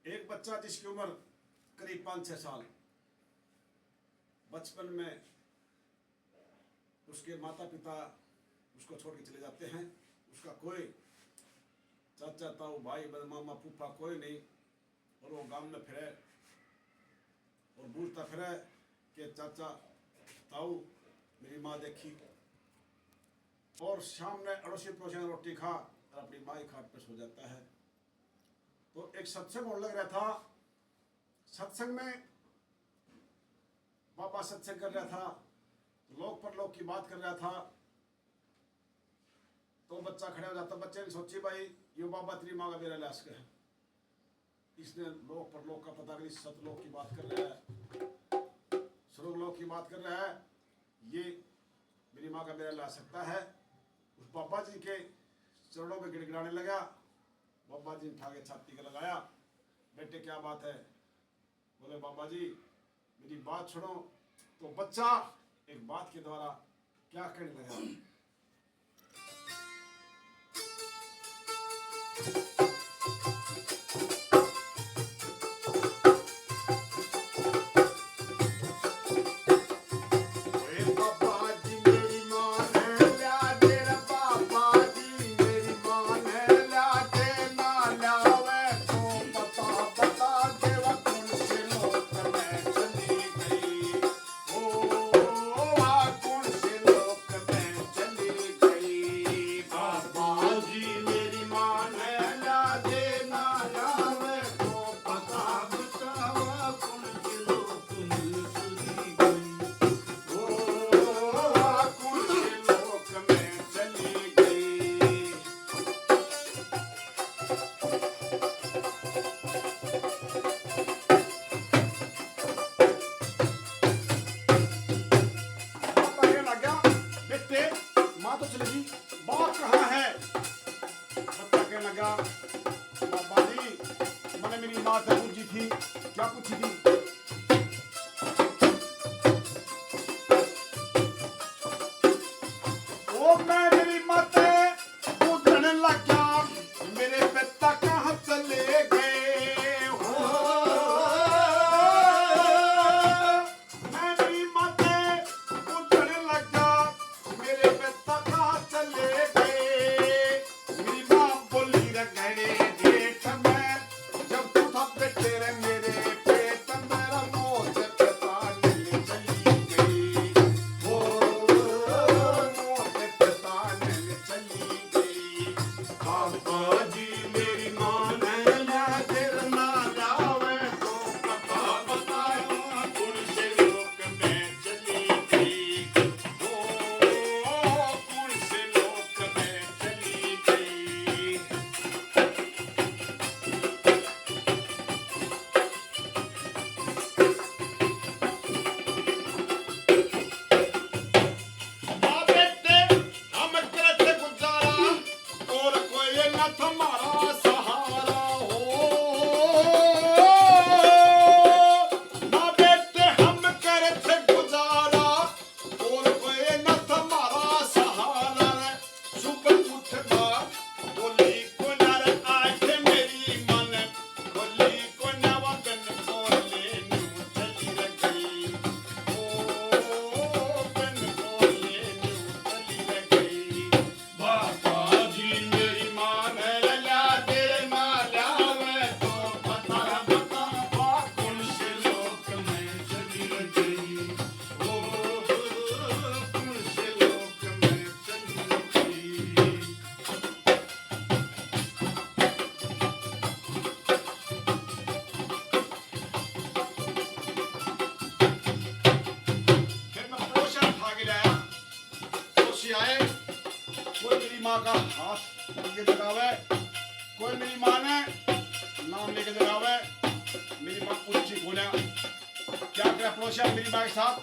एक बच्चा जिसकी उम्र करीब 5-6 साल, बचपन में उसके माता पिता उसको छोड़ के चले जाते हैं। उसका कोई चाचा ताऊ भाई मामा फूफा कोई नहीं, और वो गांव में फिरे और बूझता फिरे कि चाचा ताऊ मेरी माँ देखी, और शाम ने अड़ोसी पड़ोसी रोटी खा और अपनी माँ की खाट पे सो जाता है। तो एक सत्संग होने लग रहा था। सत्संग में बाबा सत्संग कर रहा था, लोग परलोक की बात कर रहा था। तो बच्चा खड़ा हो जाता। बच्चे ने सोची भाई यो बाबा तेरी माँ का मेरा लाश का है, इसने लोक परलोक का पता करी, सतलोक की बात कर रहा है, स्वर्गलोक की बात कर रहा है, ये मेरी माँ का मेरा ला सकता है। उस बाबा जी के चरणों में गिड़गिड़ाने लगा। बाबा जी ने उठा के छाती का लगाया, बेटे क्या बात है? बोले बाबा जी मेरी बात सुनो। तो बच्चा एक बात के द्वारा क्या कहने लगा। लगा बाबा जी मैंने मेरी माँ से पूछी थी, क्या पूछी थी? ओ मैं मेरी माँ से पूछने लगा मेरे पिता कहाँ चले गए हो। मैं मेरी माँ से पूछने लगा मेरे पिता कहाँ चले गए। कोई मेरी माँ का हाथ लेके जगावे, कोई मेरी माँ ने नाम लेके जगावे। मेरी माँ पूछी बोला क्या क्या पड़ोसिया मेरी माँ के साथ